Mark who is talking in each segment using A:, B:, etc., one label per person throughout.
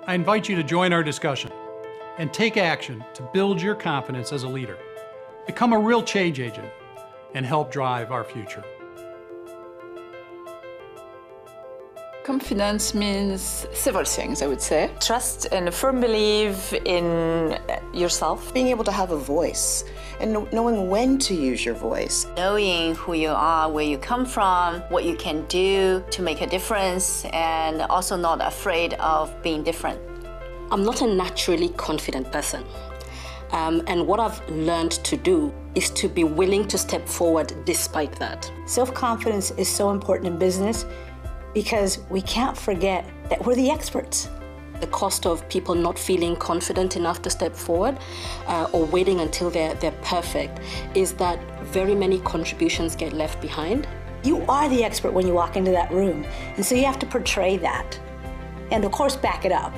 A: I invite you to join our discussion and take action to build your confidence as a leader. Become a real change agent and help drive our future.
B: Confidence means several things, I would say.
C: Trust and a firm belief in yourself.
D: Being able to have a voice and knowing when to use your voice.
E: Knowing who you are, where you come from, what you can do to make a difference, and also not afraid of being different.
F: I'm not a naturally confident person. And what I've learned to do is to be willing to step forward despite that.
G: Self-confidence is so important in business because we can't forget that we're the experts.
F: The cost of people not feeling confident enough to step forward or waiting until they're perfect is that very many contributions get left behind.
G: You are the expert when you walk into that room, and so you have to portray that. And of course, back it up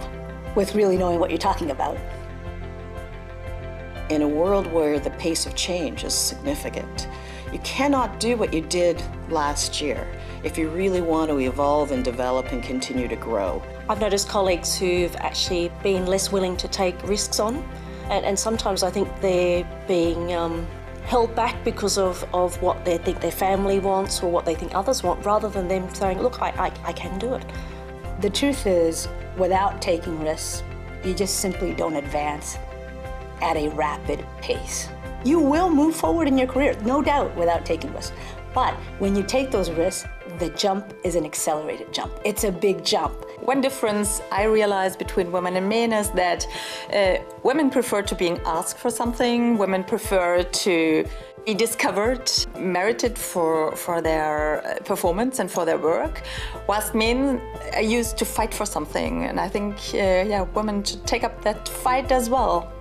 G: with really knowing what you're talking about.
D: In a world where the pace of change is significant, you cannot do what you did last year if you really want to evolve and develop and continue to grow.
H: I've noticed colleagues who've actually been less willing to take risks on, and sometimes I think they're being held back because of what they think their family wants or what they think others want, rather than them saying, look, I can do it.
G: The truth is, without taking risks, you just simply don't advance at a rapid pace. You will move forward in your career, no doubt, without taking risks. But when you take those risks, the jump is an accelerated jump. It's a big jump.
C: One difference I realize between women and men is that women prefer to being asked for something. Women prefer to be discovered, merited for their performance and for their work, whilst men are used to fight for something. And I think, women should take up that fight as well.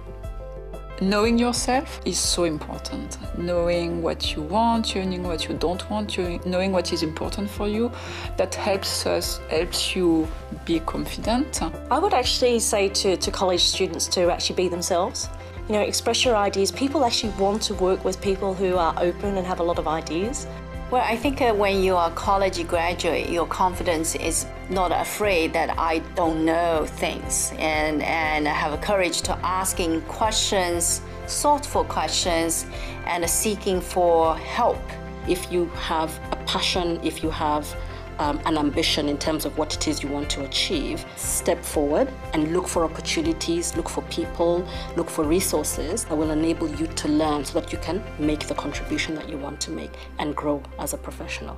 B: Knowing yourself is so important. Knowing what you want, knowing what you don't want, knowing what is important for you, that helps you be confident.
H: I would actually say to college students to actually be themselves. You know, express your ideas. People actually want to work with people who are open and have a lot of ideas.
E: Well, I think when you are a college graduate, your confidence is not afraid that I don't know things, and have a courage to asking questions, thoughtful questions, and seeking for help.
F: If you have a passion, if you have an ambition in terms of what it is you want to achieve, step forward and look for opportunities, look for people, look for resources that will enable you to learn so that you can make the contribution that you want to make and grow as a professional.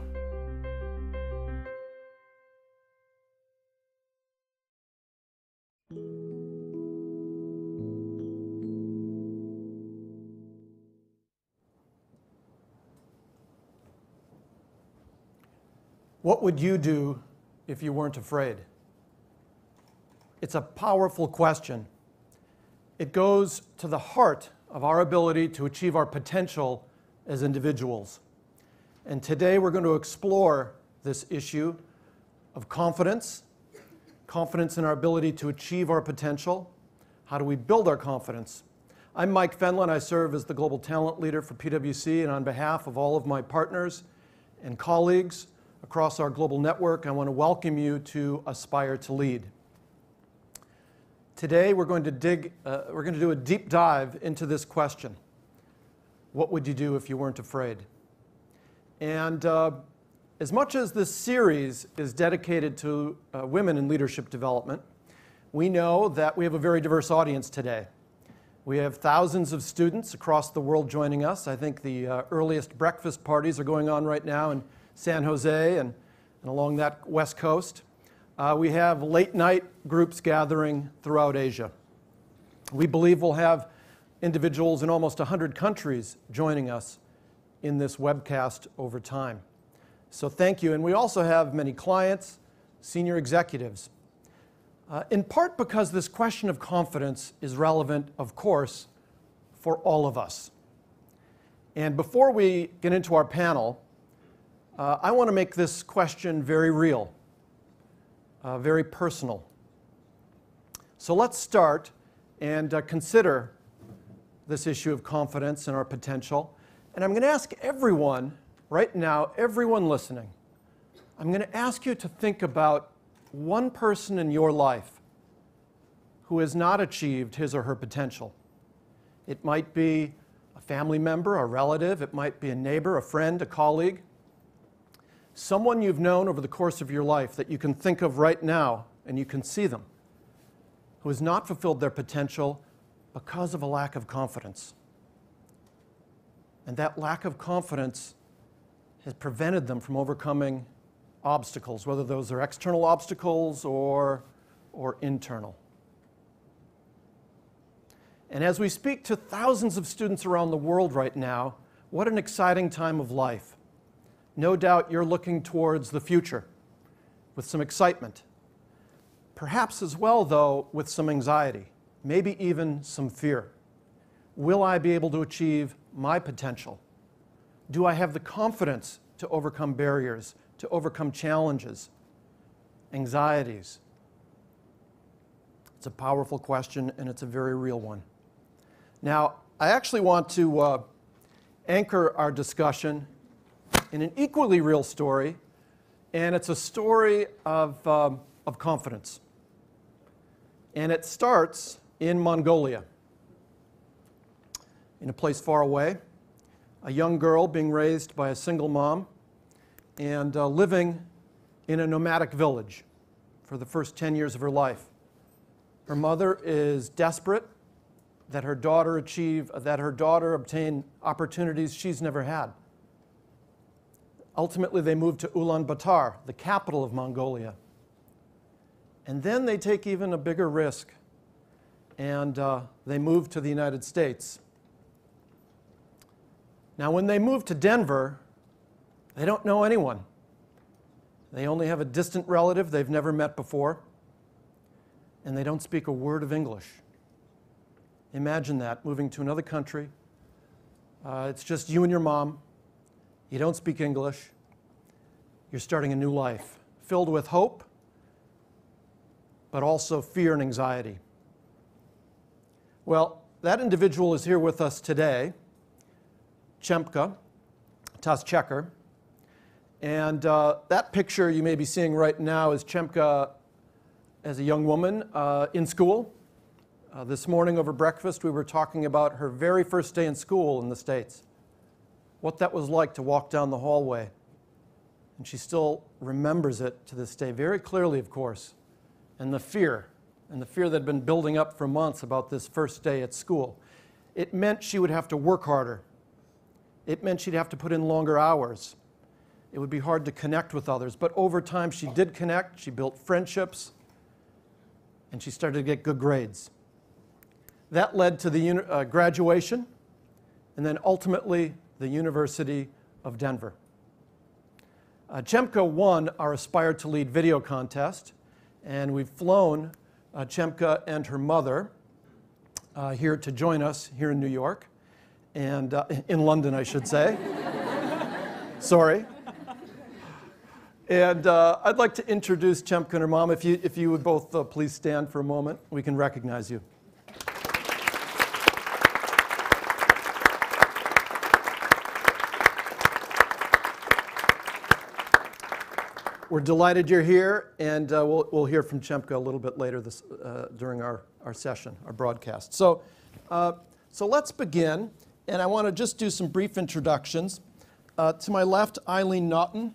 I: What would you do if you weren't afraid? It's a powerful question. It goes to the heart of our ability to achieve our potential as individuals. And today we're going to explore this issue of confidence, confidence in our ability to achieve our potential. How do we build our confidence? I'm Mike Fenlon. I serve as the Global Talent Leader for PwC, and on behalf of all of my partners and colleagues across our global network, I want to welcome you to Aspire to Lead. Today, we're going to do a deep dive into this question. What would you do if you weren't afraid? And as much as this series is dedicated to women in leadership development, we know that we have a very diverse audience today. We have thousands of students across the world joining us. I think the earliest breakfast parties are going on right now in San Jose and along that west coast. We have late night groups gathering throughout Asia. We believe we'll have individuals in almost 100 countries joining us in this webcast over time. So thank you. And we also have many clients, senior executives. In part because this question of confidence is relevant, of course, for all of us. And before we get into our panel, I want to make this question very real, very personal. So let's start and consider this issue of confidence and our potential. And I'm going to ask everyone right now, everyone listening, I'm going to ask you to think about one person in your life who has not achieved his or her potential. It might be a family member, a relative, it might be a neighbor, a friend, a colleague, someone you've known over the course of your life that you can think of right now and you can see them, who has not fulfilled their potential because of a lack of confidence. And that lack of confidence has prevented them from overcoming obstacles, whether those are external obstacles or internal. And as we speak to thousands of students around the world right now, what an exciting time of life. No doubt you're looking towards the future with some excitement. Perhaps as well, though, with some anxiety, maybe even some fear. Will I be able to achieve my potential? Do I have the confidence to overcome barriers, to overcome challenges, anxieties? It's a powerful question, and it's a very real one. Now, I actually want to anchor our discussion in an equally real story, and it's a story of confidence. And it starts in Mongolia, in a place far away, a young girl being raised by a single mom and living in a nomadic village for the first 10 years of her life. Her mother is desperate that her daughter obtain opportunities she's never had. Ultimately, they moved to Ulaanbaatar, the capital of Mongolia. And then they take even a bigger risk, and they move to the United States. Now, when they move to Denver, they don't know anyone. They only have a distant relative they've never met before, and they don't speak a word of English. Imagine that, moving to another country. It's just you and your mom. You don't speak English. You're starting a new life, filled with hope, but also fear and anxiety. Well, that individual is here with us today, Chempka Taschecker. And that picture you may be seeing right now is Chempka as a young woman in school. This morning over breakfast, we were talking about her very first day in school in the States, what that was like to walk down the hallway. And she still remembers it to this day, very clearly, of course, and the fear that had been building up for months about this first day at school. It meant she would have to work harder. It meant she'd have to put in longer hours. It would be hard to connect with others, but over time she did connect, she built friendships, and she started to get good grades. That led to the graduation, and then ultimately the University of Denver. Chempka won our Aspire to Lead video contest, and we've flown Chempka and her mother here to join us here in New York, and in London, I should say. Sorry. And I'd like to introduce Chempka and her mom. If you would both please stand for a moment, we can recognize you. We're delighted you're here, and we'll hear from Chempka a little bit later during our session, our broadcast. So let's begin, and I want to just do some brief introductions. To my left, Eileen Naughton,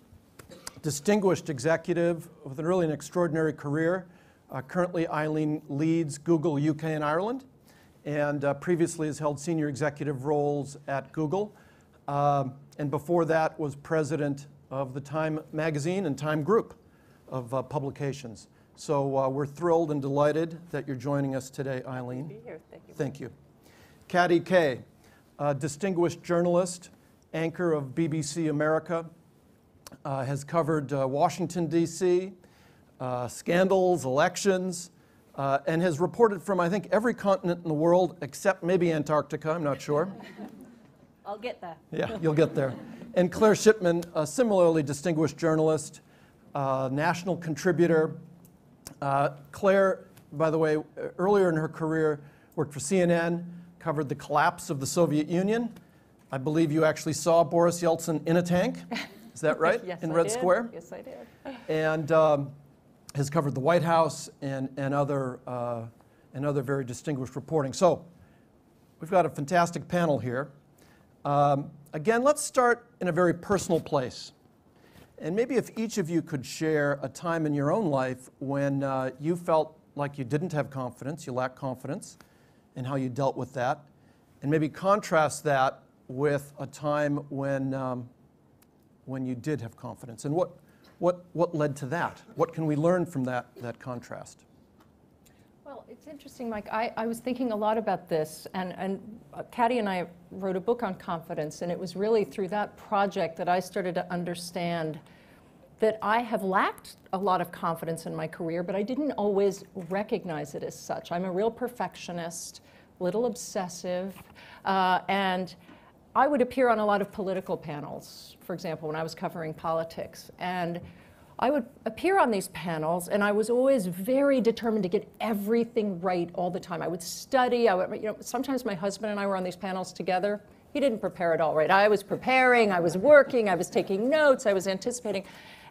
I: distinguished executive with an extraordinary career. Currently, Eileen leads Google UK and Ireland, and previously has held senior executive roles at Google, and before that was president of the Time magazine and Time group of publications. So we're thrilled and delighted that you're joining us today, Eileen.
J: Be here. Thank you.
I: Thank you. Katty Kay, distinguished journalist, anchor of BBC America, has covered Washington, D.C., scandals, elections, and has reported from, I think, every continent in the world except maybe Antarctica, I'm not sure.
J: I'll get there.
I: Yeah, you'll get there. And Claire Shipman, a similarly distinguished journalist, national contributor. Claire, by the way, earlier in her career, worked for CNN, covered the collapse of the Soviet Union. I believe you actually saw Boris Yeltsin in a tank. Is that right?
J: Yes,
I: in
J: I
I: Red
J: did.
I: Square?
J: Yes, I did.
I: And has covered the White House and other and other very distinguished reporting. So we've got a fantastic panel here. Again, let's start in a very personal place. And maybe if each of you could share a time in your own life when you felt like you didn't have confidence, you lacked confidence, and how you dealt with that, and maybe contrast that with a time when you did have confidence, and what led to that? What can we learn from that contrast?
J: Well, it's interesting, Mike. I was thinking a lot about this, and Katty and I wrote a book on confidence, and it was really through that project that I started to understand that I have lacked a lot of confidence in my career, but I didn't always recognize it as such. I'm a real perfectionist, a little obsessive, and I would appear on a lot of political panels, for example, when I was covering politics. And I would appear on these panels, and I was always very determined to get everything right all the time. I would study. Sometimes my husband and I were on these panels together. He didn't prepare at all, right? I was preparing, I was working, I was taking notes, I was anticipating.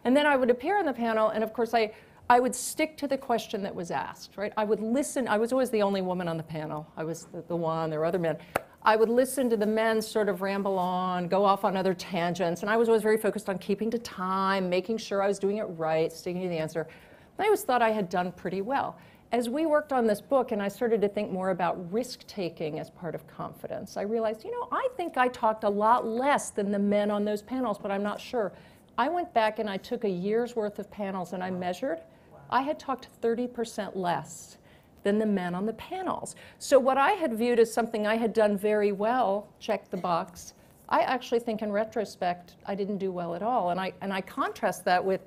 J: And then I would appear on the panel, and of course I would stick to the question that was asked, right? I would listen. I was always the only woman on the panel. I was the one, there were other men. I would listen to the men sort of ramble on, go off on other tangents, and I was always very focused on keeping to time, making sure I was doing it right, sticking to the answer. And I always thought I had done pretty well. As we worked on this book and I started to think more about risk-taking as part of confidence, I realized, I think I talked a lot less than the men on those panels, but I'm not sure. I went back and I took a year's worth of panels and I measured. I had talked 30% less than the men on the panels. So what I had viewed as something I had done very well, check the box, I actually think in retrospect I didn't do well at all. And I contrast that with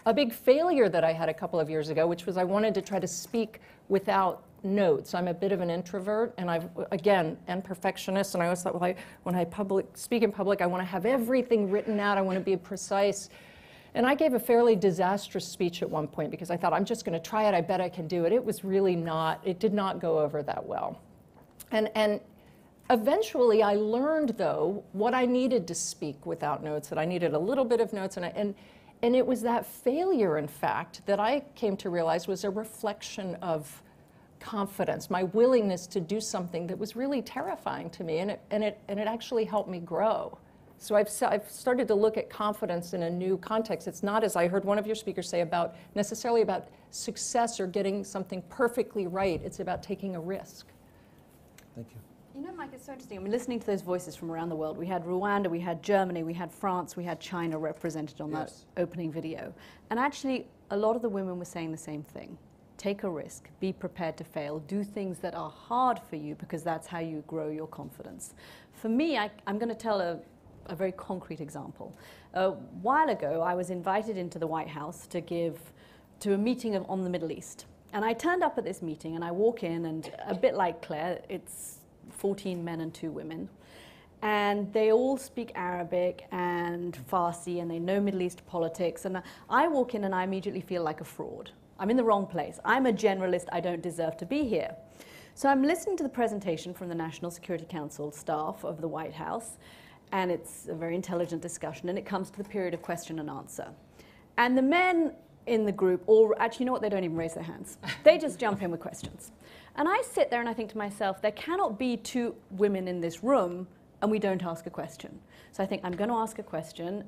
J: a big failure that I had a couple of years ago, which was I wanted to try to speak without notes. I'm a bit of an introvert, and and perfectionist, and I always thought, well, when I speak in public, I want to have everything written out, I want to be precise. And I gave a fairly disastrous speech at one point because I thought, I'm just going to try it, I bet I can do it. It was really not, it did not go over that well. And eventually I learned, though, what I needed to speak without notes, that I needed a little bit of notes, and it was that failure, in fact, that I came to realize was a reflection of confidence, my willingness to do something that was really terrifying to me, and it actually helped me grow. So I've started to look at confidence in a new context. It's not, as I heard one of your speakers say, necessarily about success or getting something perfectly right. It's about taking a risk.
I: Thank you.
K: You know, Mike, it's so interesting. I mean, listening to those voices from around the world, we had Rwanda, we had Germany, we had France, we had China represented on that opening video. And actually, a lot of the women were saying the same thing. Take a risk, be prepared to fail, do things that are hard for you because that's how you grow your confidence. For me, I'm going to tell a very concrete example. A while ago, I was invited into the White House to a meeting on the Middle East. And I turned up at this meeting and I walk in, and a bit like Claire, it's 14 men and 2 women. And they all speak Arabic and Farsi, and they know Middle East politics. And I walk in and I immediately feel like a fraud. I'm in the wrong place. I'm a generalist. I don't deserve to be here. So I'm listening to the presentation from the National Security Council staff of the White House, and it's a very intelligent discussion, and it comes to the period of question and answer. And the men in the group, actually, you know what, they don't even raise their hands. They just jump in with questions. And I sit there and I think to myself, there cannot be 2 women in this room and we don't ask a question. So I think I'm going to ask a question.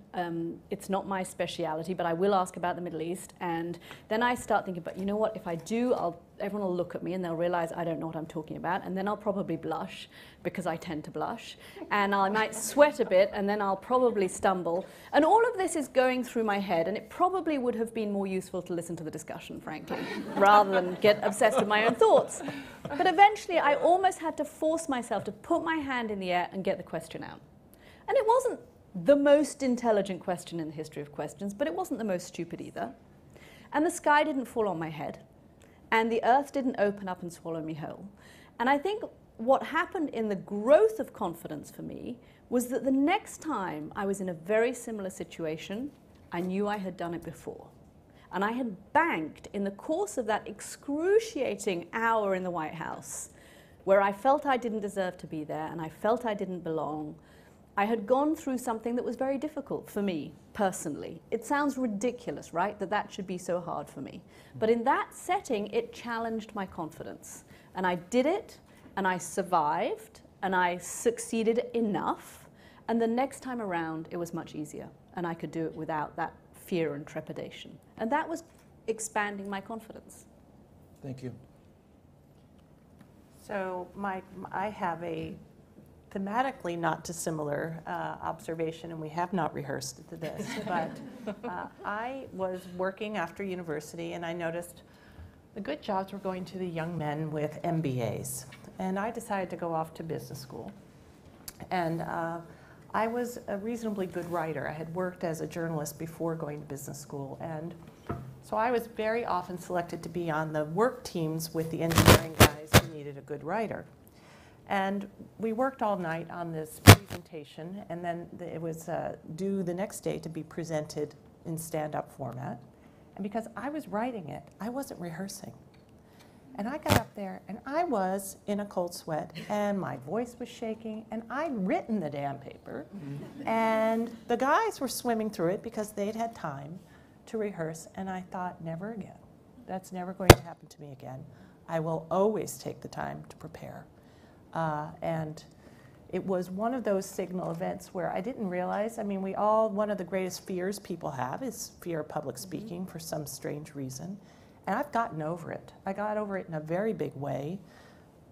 K: It's not my speciality, but I will ask about the Middle East. And then I start thinking, but you know what, if I do, everyone will look at me and they'll realize I don't know what I'm talking about. And then I'll probably blush, because I tend to blush. And I might sweat a bit, and then I'll probably stumble. And all of this is going through my head, and it probably would have been more useful to listen to the discussion, frankly, rather than get obsessed with my own thoughts. But eventually, I almost had to force myself to put my hand in the air and get the question out. And it wasn't the most intelligent question in the history of questions, but it wasn't the most stupid either. And the sky didn't fall on my head, and the earth didn't open up and swallow me whole. And I think what happened in the growth of confidence for me was that the next time I was in a very similar situation, I knew I had done it before. And I had banked in the course of that excruciating hour in the White House, where I felt I didn't deserve to be there, and I felt I didn't belong, I had gone through something that was very difficult for me personally. It sounds ridiculous, right, that that should be so hard for me. But in that setting, it challenged my confidence. And I did it, and I survived, and I succeeded enough. And the next time around, it was much easier. And I could do it without that fear and trepidation. And that was expanding my confidence.
I: Thank you.
L: So I have a thematically not dissimilar observation, and we have not rehearsed this, but I was working after university, and I noticed the good jobs were going to the young men with MBAs. And I decided to go off to business school. And I was a reasonably good writer. I had worked as a journalist before going to business school. And so I was very often selected to be on the work teams with the engineering guys who needed a good writer. And we worked all night on this presentation, and then it was due the next day to be presented in stand-up format. And because I was writing it, I wasn't rehearsing. And I got up there, and I was in a cold sweat, and my voice was shaking, and I'd written the damn paper. And the guys were swimming through it because they'd had time to rehearse, and I thought, never again. That's never going to happen to me again. I will always take the time to prepare. And it was one of those signal events where I didn't realize, I mean, one of the greatest fears people have is fear of public speaking for some strange reason. And I've gotten over it. I got over it in a very big way.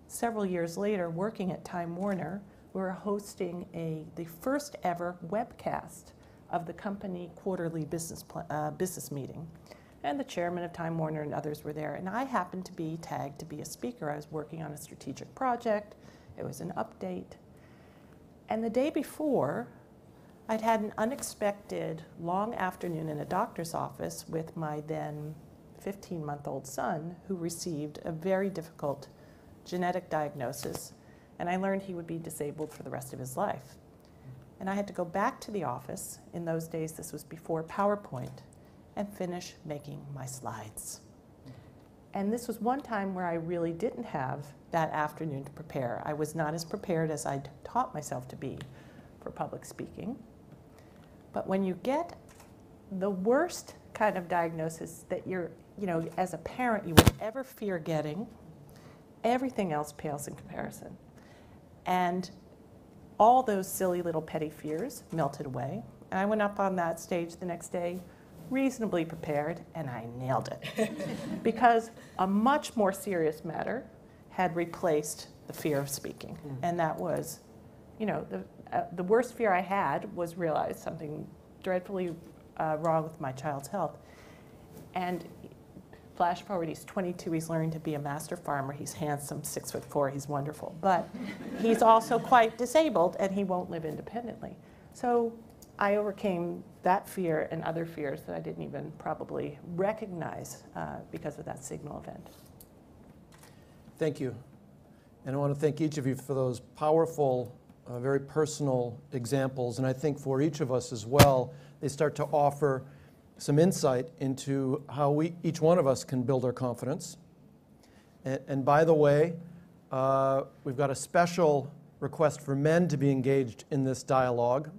L: Several years later, working at Time Warner, we were hosting the first ever webcast of the company quarterly business meeting. And the chairman of Time Warner and others were there. And I happened to be tagged to be a speaker. I was working on a strategic project. It was an update. And the day before, I'd had an unexpected long afternoon in a doctor's office with my then 15-month-old son, who received a very difficult genetic diagnosis. And I learned he would be disabled for the rest of his life. And I had to go back to the office. In those days, this was before PowerPoint, and finish making my slides. And this was one time where I really didn't have that afternoon to prepare. I was not as prepared as I'd taught myself to be for public speaking. But when you get the worst kind of diagnosis that as a parent, you would ever fear getting, everything else pales in comparison. And all those silly little petty fears melted away. And I went up on that stage the next day reasonably prepared, and I nailed it. Because a much more serious matter had replaced the fear of speaking. And that was, the worst fear I had was realize something dreadfully wrong with my child's health. And flash forward, he's 22, he's learning to be a master farmer, he's handsome, 6'4", he's wonderful. But he's also quite disabled, and he won't live independently. So I overcame that fear and other fears that I didn't even probably recognize because of that signal event.
I: Thank you. And I want to thank each of you for those powerful, very personal examples. And I think for each of us as well, they start to offer some insight into how each one of us can build our confidence. And by the way, we've got a special request for men to be engaged in this dialogue.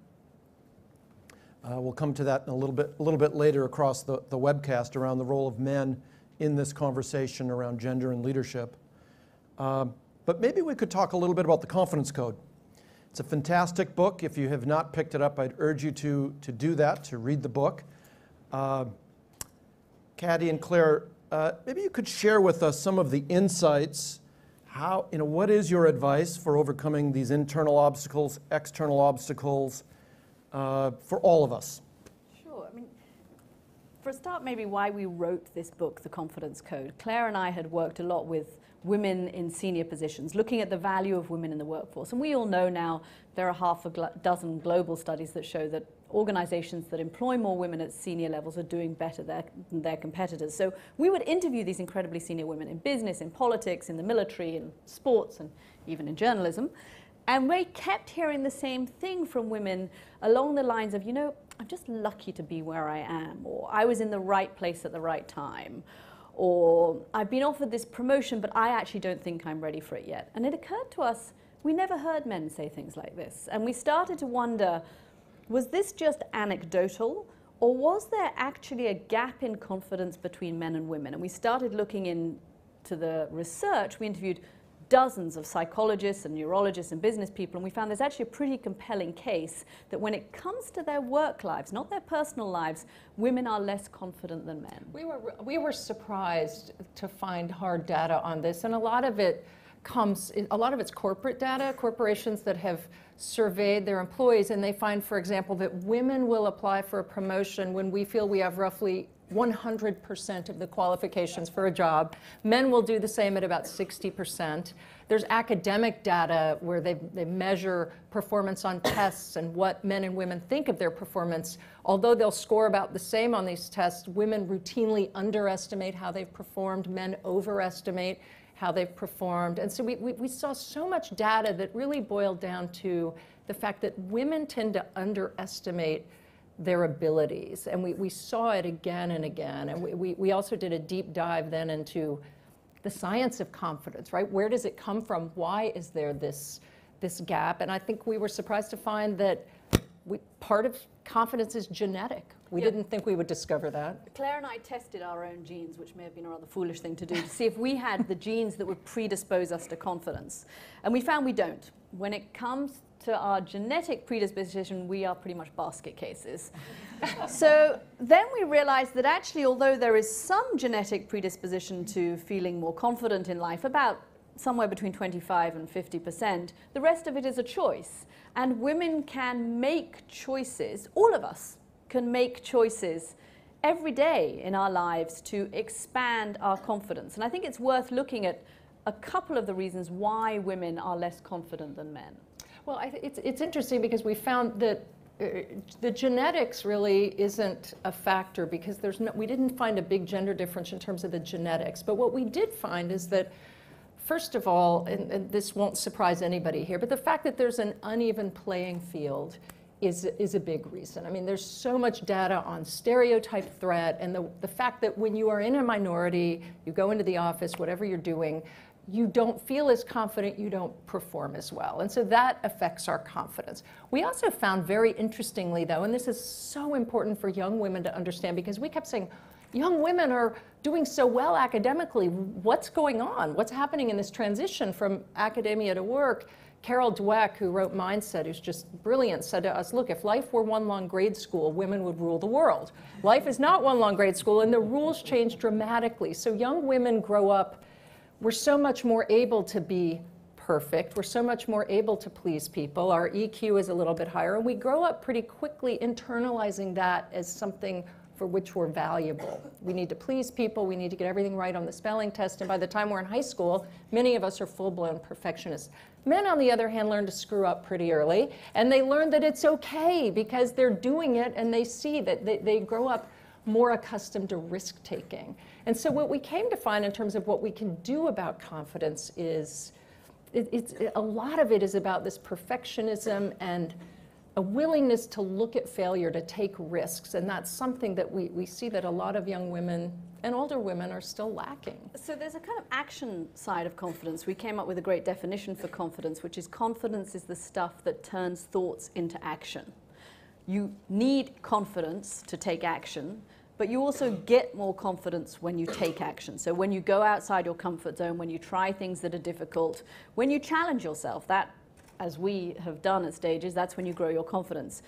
I: We'll come to that in a little bit later across the webcast around the role of men in this conversation around gender and leadership. But maybe we could talk a little bit about the Confidence Code. It's a fantastic book. If you have not picked it up, I'd urge you to do that, to read the book. Katty and Claire, maybe you could share with us some of the insights. What is your advice for overcoming these internal obstacles, external obstacles, for all of us?
K: Sure. I mean, for a start, maybe why we wrote this book, The Confidence Code. Claire and I had worked a lot with women in senior positions, looking at the value of women in the workforce. And we all know now there are half a dozen global studies that show that organizations that employ more women at senior levels are doing better than their competitors. So we would interview these incredibly senior women in business, in politics, in the military, in sports, and even in journalism. And we kept hearing the same thing from women along the lines of, I'm just lucky to be where I am, or I was in the right place at the right time, or I've been offered this promotion, but I actually don't think I'm ready for it yet. And it occurred to us we never heard men say things like this. And we started to wonder, was this just anecdotal, or was there actually a gap in confidence between men and women? And we started looking into the research. We interviewed dozens of psychologists and neurologists and business people, and we found there's actually a pretty compelling case that when it comes to their work lives, not their personal lives, women are less confident than men.
J: We were surprised to find hard data on this, and a lot of it's corporate data, corporations that have surveyed their employees, and they find, for example, that women will apply for a promotion when we feel we have roughly 100% of the qualifications for a job. Men will do the same at about 60%. There's academic data where they measure performance on tests and what men and women think of their performance. Although they'll score about the same on these tests, women routinely underestimate how they've performed, men overestimate how they've performed. And so we saw so much data that really boiled down to the fact that women tend to underestimate their abilities, and we saw it again and again. And we also did a deep dive then into the science of confidence, right? Where does it come from? Why is there this gap? And I think we were surprised to find that part of confidence is genetic. We didn't think we would discover that.
K: Claire and I tested our own genes, which may have been a rather foolish thing to do, to see if we had the genes that would predispose us to confidence. And we found we don't. When it comes to our genetic predisposition, we are pretty much basket cases. So then we realized that actually, although there is some genetic predisposition to feeling more confident in life, about somewhere between 25 and 50%, the rest of it is a choice. And women can make choices, all of us can make choices every day in our lives to expand our confidence. And I think it's worth looking at a couple of the reasons why women are less confident than men.
J: Well, it's interesting because we found that the genetics really isn't a factor because we didn't find a big gender difference in terms of the genetics. But what we did find is that, first of all, and this won't surprise anybody here, but the fact that there's an uneven playing field is a big reason. I mean, there's so much data on stereotype threat and the fact that when you are in a minority, you go into the office, whatever you're doing, you don't feel as confident, you don't perform as well. And so that affects our confidence. We also found very interestingly though, and this is so important for young women to understand because we kept saying, young women are doing so well academically, what's going on? What's happening in this transition from academia to work? Carol Dweck, who wrote Mindset, who's just brilliant, said to us, look, if life were one long grade school, women would rule the world. Life is not one long grade school, and the rules change dramatically. So young women grow up, we're so much more able to be perfect. We're so much more able to please people. Our EQ is a little bit higher, and we grow up pretty quickly internalizing that as something for which we're valuable. We need to please people. We need to get everything right on the spelling test. And by the time we're in high school, many of us are full-blown perfectionists. Men, on the other hand, learn to screw up pretty early, and they learn that it's okay because they're doing it, and they see that they grow up more accustomed to risk-taking. And so what we came to find in terms of what we can do about confidence is, a lot of it is about this perfectionism and a willingness to look at failure, to take risks, and that's something that we see that a lot of young women and older women are still lacking.
K: So there's a kind of action side of confidence. We came up with a great definition for confidence, which is confidence is the stuff that turns thoughts into action. You need confidence to take action, but you also get more confidence when you take action. So when you go outside your comfort zone, when you try things that are difficult, when you challenge yourself, that, as we have done at Stages, that's when you grow your confidence.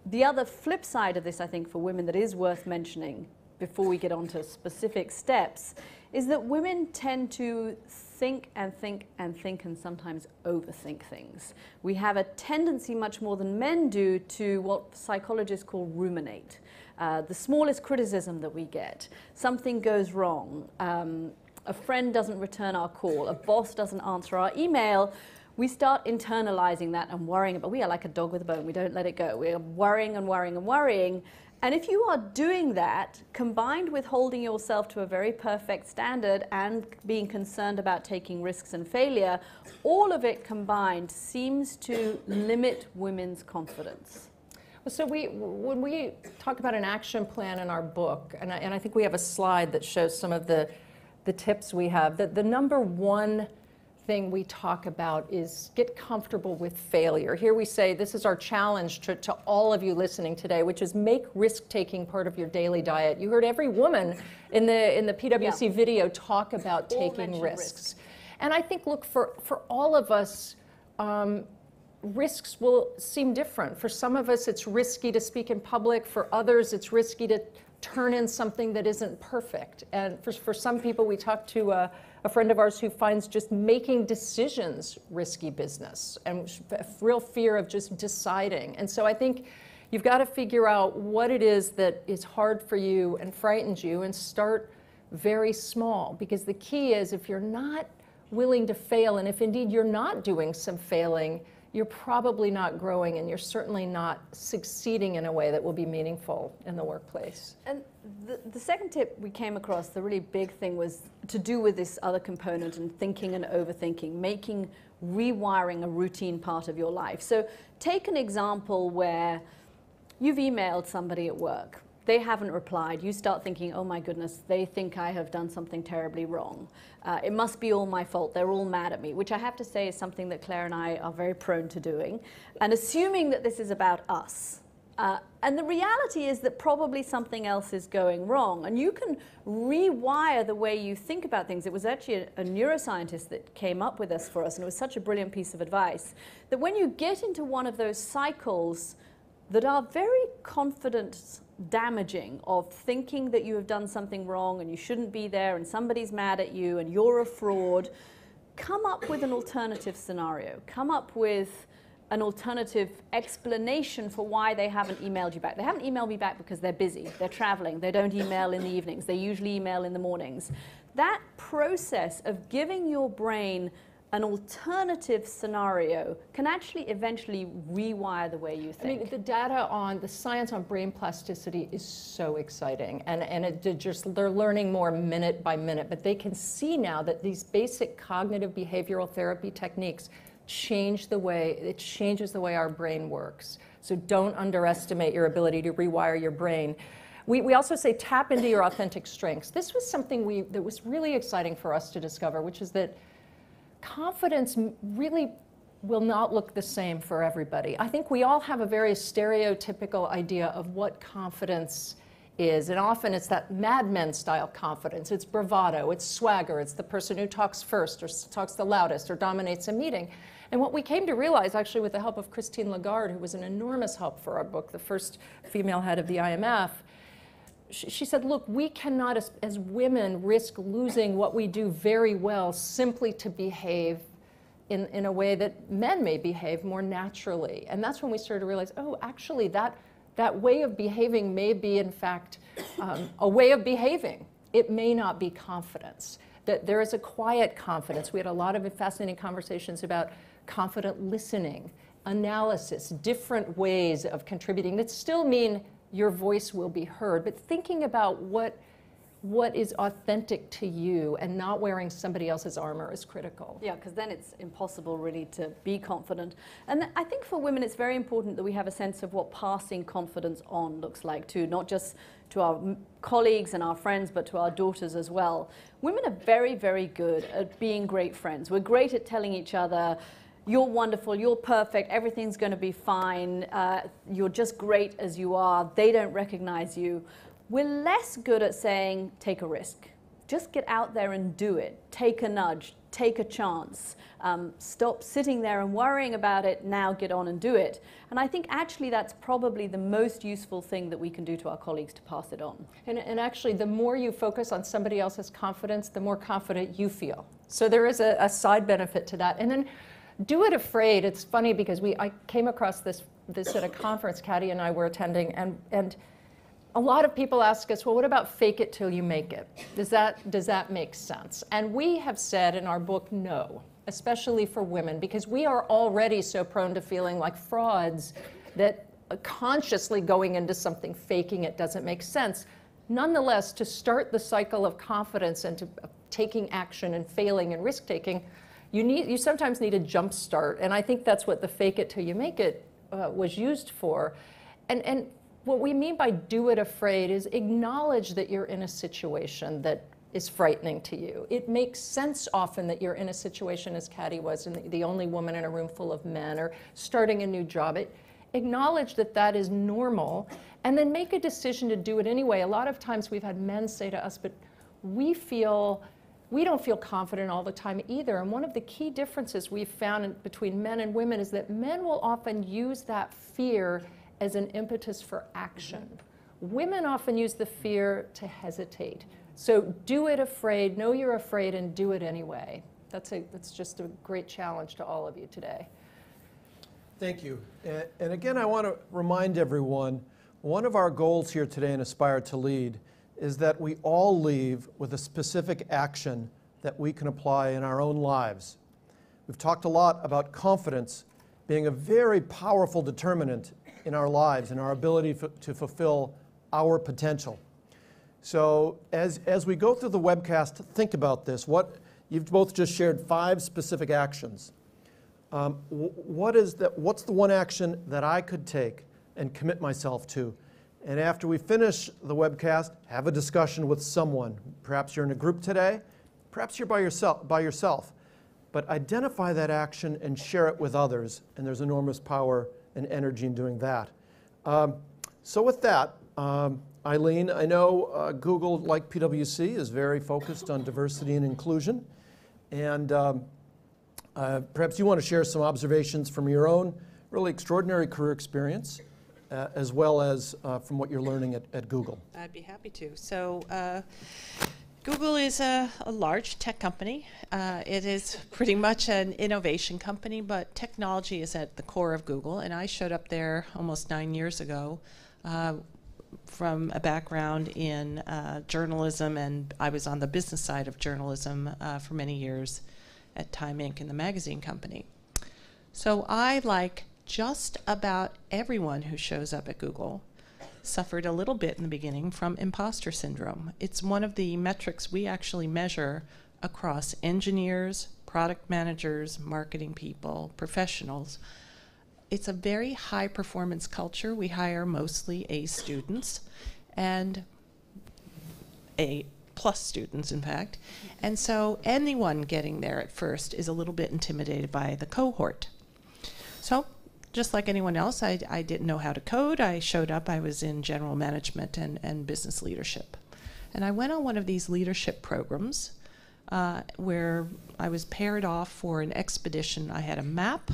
K: The other flip side of this, I think, for women that is worth mentioning before we get on to specific steps, is that women tend to think and think and think and sometimes overthink things. We have a tendency, much more than men do, to what psychologists call ruminate. The smallest criticism that we get, something goes wrong, a friend doesn't return our call, a boss doesn't answer our email, we start internalizing that and worrying about, we are like a dog with a bone, we don't let it go. We're worrying and worrying and worrying. And if you are doing that, combined with holding yourself to a very perfect standard and being concerned about taking risks and failure, all of it combined seems to limit women's confidence.
J: So when we talk about an action plan in our book, and I think we have a slide that shows some of the tips we have, that the number one thing we talk about is get comfortable with failure. Here we say this is our challenge to all of you listening today, which is make risk-taking part of your daily diet. You heard every woman in the PwC video talk about taking risks. And I think, look, for all of us, risks will seem different. For some of us, it's risky to speak in public. For others, it's risky to turn in something that isn't perfect. And for some people, we talked to a friend of ours who finds just making decisions risky business and a real fear of just deciding. And so I think you've got to figure out what it is that is hard for you and frightens you and start very small. Because the key is if you're not willing to fail, and if indeed you're not doing some failing, you're probably not growing, and you're certainly not succeeding in a way that will be meaningful in the workplace.
K: And the second tip we came across, the really big thing, was to do with this other component and thinking and overthinking, making rewiring a routine part of your life. So take an example where you've emailed somebody at work. They haven't replied. You start thinking, oh my goodness, they think I have done something terribly wrong. It must be all my fault. They're all mad at me, which I have to say is something that Claire and I are very prone to doing. And assuming that this is about us. And the reality is that probably something else is going wrong. And you can rewire the way you think about things. It was actually a neuroscientist that came up with this for us, and it was such a brilliant piece of advice, that when you get into one of those cycles that are very confidence damaging, of thinking that you have done something wrong and you shouldn't be there and somebody's mad at you and you're a fraud, come up with an alternative scenario. Come up with an alternative explanation for why they haven't emailed you back. They haven't emailed me back because they're busy, they're traveling, they don't email in the evenings, they usually email in the mornings. That process of giving your brain an alternative scenario can actually eventually rewire the way you think.
J: I mean, the data on the science on brain plasticity is so exciting, and they're learning more minute by minute, but they can see now that these basic cognitive behavioral therapy techniques changes the way our brain works. So don't underestimate your ability to rewire your brain. We also say tap into your authentic strengths. This was something that was really exciting for us to discover, which is that confidence really will not look the same for everybody. I think we all have a very stereotypical idea of what confidence is, and often it's that Mad Men style confidence. It's bravado, it's swagger, it's the person who talks first or talks the loudest or dominates a meeting. And what we came to realize, actually with the help of Christine Lagarde, who was an enormous help for our book, the first female head of the IMF, she said, look, we cannot, as women, risk losing what we do very well simply to behave in a way that men may behave more naturally. And that's when we started to realize, oh, actually, that way of behaving may be, in fact, a way of behaving. It may not be confidence. That there is a quiet confidence. We had a lot of fascinating conversations about confident listening, analysis, different ways of contributing that still mean your voice will be heard, but thinking about what is authentic to you and not wearing somebody else's armor is critical.
K: Yeah, because then it's impossible really to be confident. And I think for women it's very important that we have a sense of what passing confidence on looks like too, not just to our colleagues and our friends, but to our daughters as well. Women are very, very good at being great friends. We're great at telling each other, you're wonderful, you're perfect, everything's going to be fine, you're just great as you are, they don't recognize you. We're less good at saying, take a risk. Just get out there and do it. Take a nudge, take a chance. Stop sitting there and worrying about it, now get on and do it. And I think actually that's probably the most useful thing that we can do to our colleagues to pass it on.
J: And actually, the more you focus on somebody else's confidence, the more confident you feel. So there is a side benefit to that. And then do it afraid. It's funny because I came across this at a conference Katty and I were attending, and a lot of people ask us, well, what about fake it till you make it? Does that make sense? And we have said in our book, no, especially for women, because we are already so prone to feeling like frauds that consciously going into something, faking it, doesn't make sense. Nonetheless, to start the cycle of confidence and to taking action and failing and risk-taking, you sometimes need a jump start, and I think that's what the fake it till you make it was used for. And what we mean by do it afraid is acknowledge that you're in a situation that is frightening to you. It makes sense often that you're in a situation as Katty was, and the only woman in a room full of men, or starting a new job. Acknowledge that that is normal, and then make a decision to do it anyway. A lot of times we've had men say to us, but we don't feel confident all the time either. And one of the key differences we've found between men and women is that men will often use that fear as an impetus for action. Women often use the fear to hesitate. So do it afraid, know you're afraid, and do it anyway. That's just a great challenge to all of you today.
I: Thank you. And again, I want to remind everyone, one of our goals here today in Aspire to Lead is that we all leave with a specific action that we can apply in our own lives. We've talked a lot about confidence being a very powerful determinant in our lives and our ability to fulfill our potential. So as we go through the webcast, think about this. You've both just shared 5 specific actions. What's the one action that I could take and commit myself to? And after we finish the webcast, have a discussion with someone. Perhaps you're in a group today, perhaps you're by yourself. But identify that action and share it with others, and there's enormous power and energy in doing that. So with that, Eileen, I know Google, like PwC, is very focused on diversity and inclusion. And perhaps you want to share some observations from your own really extraordinary career experience, as well as from what you're learning at Google.
L: I'd be happy to. So Google is a large tech company. It is pretty much an innovation company, but technology is at the core of Google. And I showed up there almost 9 years ago from a background in journalism, and I was on the business side of journalism for many years at Time Inc. in the magazine company. So I, like just about everyone who shows up at Google, suffered a little bit in the beginning from imposter syndrome. It's one of the metrics we actually measure across engineers, product managers, marketing people, professionals. It's a very high performance culture. We hire mostly A students and A+ students, in fact. And so anyone getting there at first is a little bit intimidated by the cohort. So just like anyone else, I didn't know how to code. I showed up, I was in general management and business leadership. And I went on one of these leadership programs where I was paired off for an expedition. I had a map,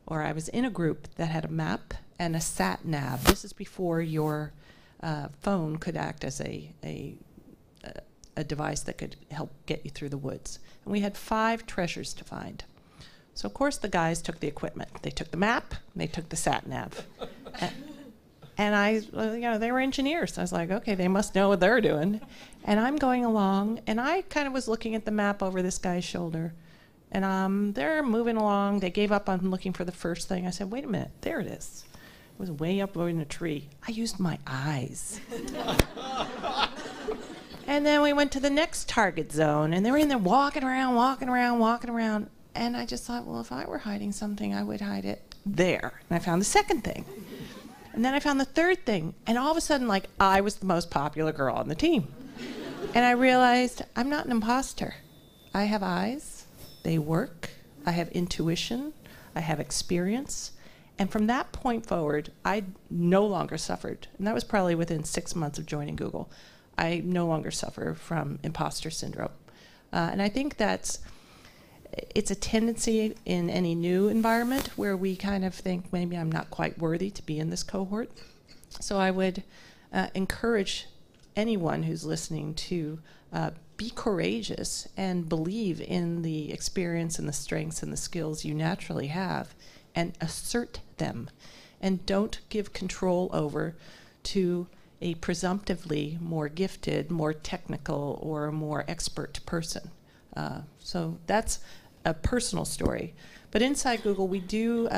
L: or I was in a group that had a map and a sat nav. This is before your phone could act as a device that could help get you through the woods. And we had 5 treasures to find. So of course the guys took the equipment. They took the map, and they took the sat nav. And they were engineers. I was like, okay, they must know what they're doing. And I'm going along, and I kind of was looking at the map over this guy's shoulder. And they're moving along. They gave up on looking for the first thing. I said, wait a minute, there it is. It was way up in a tree. I used my eyes. And then we went to the next target zone, and they were in there walking around. And I just thought, well, if I were hiding something, I would hide it there. And I found the second thing. And then I found the third thing. And all of a sudden, like, I was the most popular girl on the team. And I realized I'm not an imposter. I have eyes. They work. I have intuition. I have experience. And from that point forward, I no longer suffered. And that was probably within 6 months of joining Google. I no longer suffer from imposter syndrome. And I think it's a tendency in any new environment where we kind of think maybe I'm not quite worthy to be in this cohort. So I would encourage anyone who's listening to be courageous and believe in the experience and the strengths and the skills you naturally have and assert them. And don't give control over to a presumptively more gifted, more technical, or more expert person. So that's a personal story. But inside Google, we do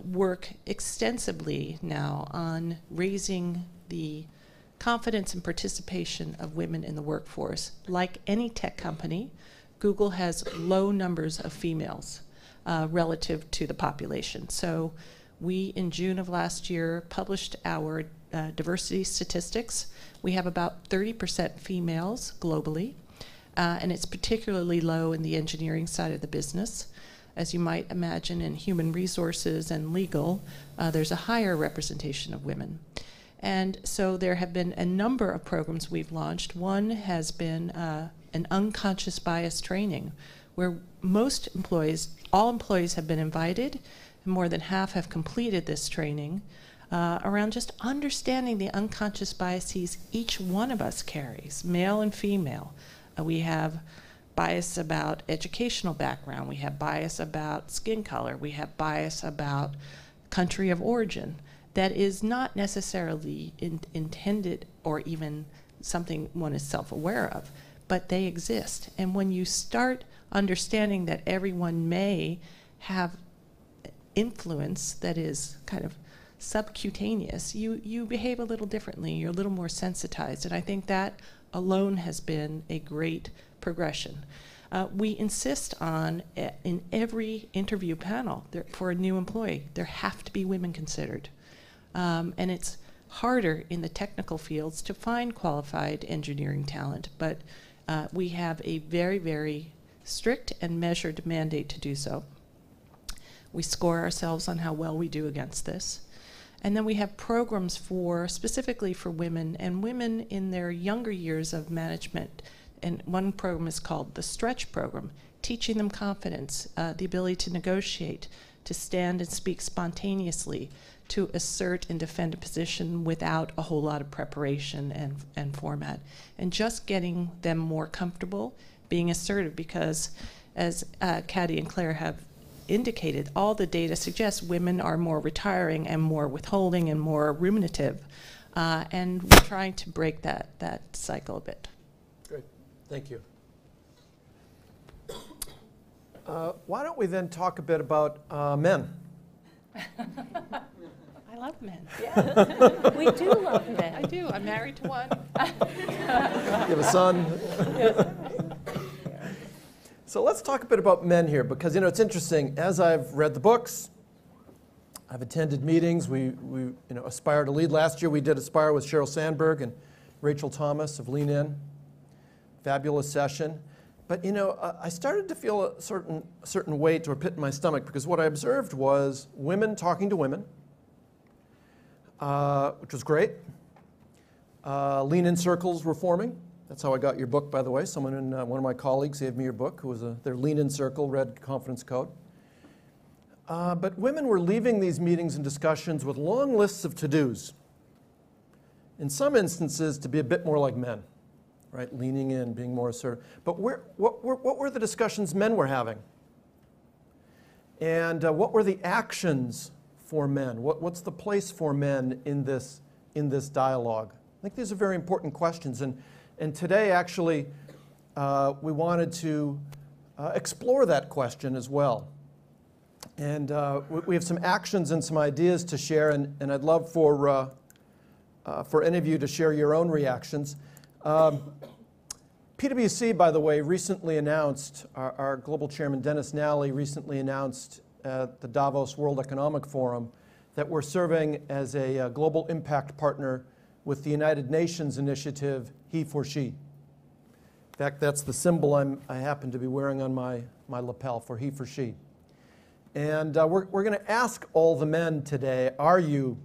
L: work extensively now on raising the confidence and participation of women in the workforce. Like any tech company, Google has low numbers of females relative to the population. So we, in June of last year, published our
M: diversity statistics, we have about 30% females globally, and it's particularly low in the engineering side of the business. As you might imagine, in human resources and legal, there's a higher representation of women. And so there have been a number of programs we've launched. One has been an unconscious bias training, where most employees, all employees have been invited, and more than half have completed this training around just understanding the unconscious biases each one of us carries, male and female. We have bias about educational background, we have bias about skin color, we have bias about country of origin that is not necessarily intended or even something one is self-aware of, but they exist. And when you start understanding that everyone may have influence that is kind of subcutaneous, you behave a little differently, you're a little more sensitized, and I think that alone has been a great progression. We insist on, in every interview panel for a new employee, there have to be women considered. And it's harder in the technical fields to find qualified engineering talent, but we have a very, very strict and measured mandate to do so. We score ourselves on how well we do against this. And then we have programs specifically for women, and women in their younger years of management. And one program is called the Stretch Program, teaching them confidence, the ability to negotiate, to stand and speak spontaneously, to assert and defend a position without a whole lot of preparation and format. And just getting them more comfortable being assertive, because as Katty and Claire have indicated, all the data suggests women are more retiring and more withholding and more ruminative. And we're trying to break that cycle a bit.
I: Great, thank you. Why don't we then talk a bit about men?
M: I love men.
K: Yeah. We do love men.
M: I do. I'm married to one.
I: You have a son. So let's talk a bit about men here, because it's interesting. As I've read the books, I've attended meetings. We aspire to lead. Last year we did Aspire with Sheryl Sandberg and Rachel Thomas of Lean In. Fabulous session. But I started to feel a certain weight or pit in my stomach, because what I observed was women talking to women, which was great. Lean In circles were forming. That's how I got your book, by the way. Someone in one of my colleagues gave me your book, who was their Lean In circle, read Confidence Code. But women were leaving these meetings and discussions with long lists of to-dos. In some instances, to be a bit more like men, right? Leaning in, being more assertive. But what were the discussions men were having? And what were the actions for men? What's the place for men in this dialogue? I think these are very important questions. And today, actually, we wanted to explore that question as well. And we have some actions and some ideas to share, and I'd love for any of you to share your own reactions. PwC, by the way, recently announced, our global chairman, Dennis Nally, recently announced at the Davos World Economic Forum that we're serving as a global impact partner with the United Nations initiative, He for She. In fact, that's the symbol I happen to be wearing on my lapel, for He for She. And we're going to ask all the men today, are you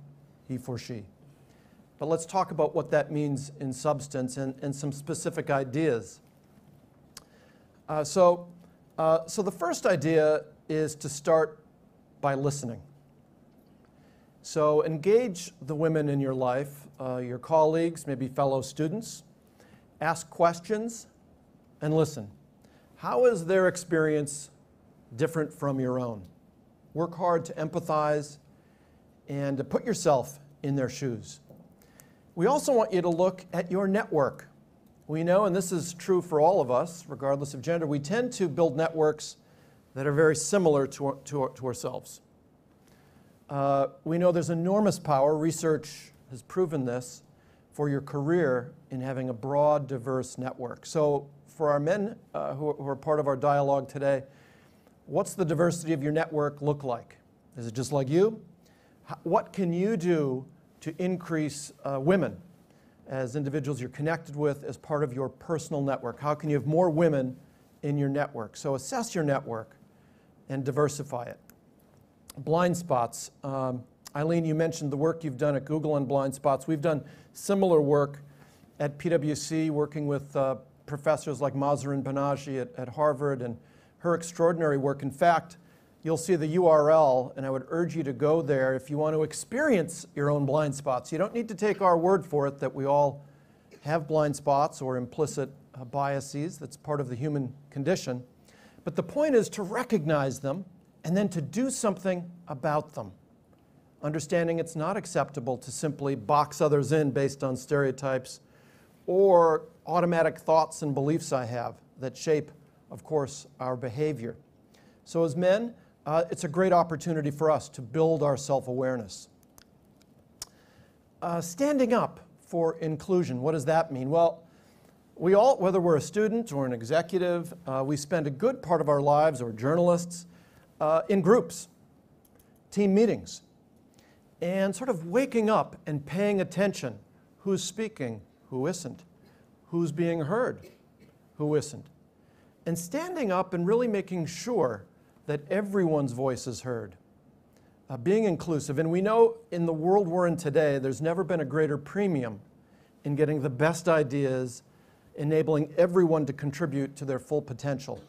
I: He for She? But let's talk about what that means in substance and some specific ideas. So the first idea is to start by listening. So engage the women in your life, your colleagues, maybe fellow students. Ask questions and listen. How is their experience different from your own? Work hard to empathize and to put yourself in their shoes. We also want you to look at your network. We know, and this is true for all of us, regardless of gender, we tend to build networks that are very similar to ourselves. We know there's enormous power, research has proven this, for your career in having a broad, diverse network. So for our men who are part of our dialogue today, what's the diversity of your network look like? Is it just like you? What can you do to increase women as individuals you're connected with as part of your personal network? How can you have more women in your network? So assess your network and diversify it. Blind spots. Eileen, you mentioned the work you've done at Google on blind spots. We've done similar work at PwC, working with professors like Mahzarin Banaji at Harvard, and her extraordinary work. In fact, you'll see the URL, and I would urge you to go there if you want to experience your own blind spots. You don't need to take our word for it that we all have blind spots or implicit biases. That's part of the human condition. But the point is to recognize them and then to do something about them. Understanding it's not acceptable to simply box others in based on stereotypes or automatic thoughts and beliefs I have that shape, of course, our behavior. So as men, it's a great opportunity for us to build our self-awareness. Standing up for inclusion, what does that mean? Well, we all, whether we're a student or an executive, we spend a good part of our lives, or journalists, in groups, team meetings, and sort of waking up and paying attention. Who's speaking? Who isn't? Who's being heard? Who isn't? And standing up and really making sure that everyone's voice is heard. Being inclusive. And we know in the world we're in today, there's never been a greater premium in getting the best ideas, enabling everyone to contribute to their full potential.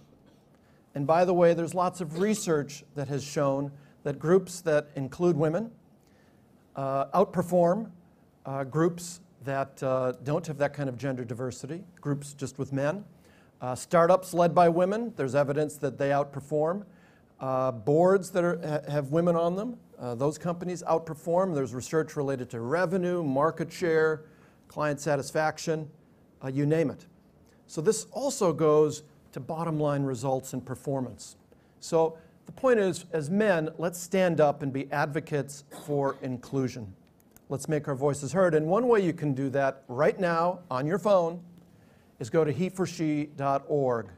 I: And by the way, there's lots of research that has shown that groups that include women outperform groups that don't have that kind of gender diversity, groups just with men. Startups led by women, there's evidence that they outperform. Boards that have women on them, those companies outperform. There's research related to revenue, market share, client satisfaction, you name it. So this also goes to bottom line results and performance. So the point is, as men, let's stand up and be advocates for inclusion. Let's make our voices heard. And one way you can do that right now on your phone is go to heforshe.org.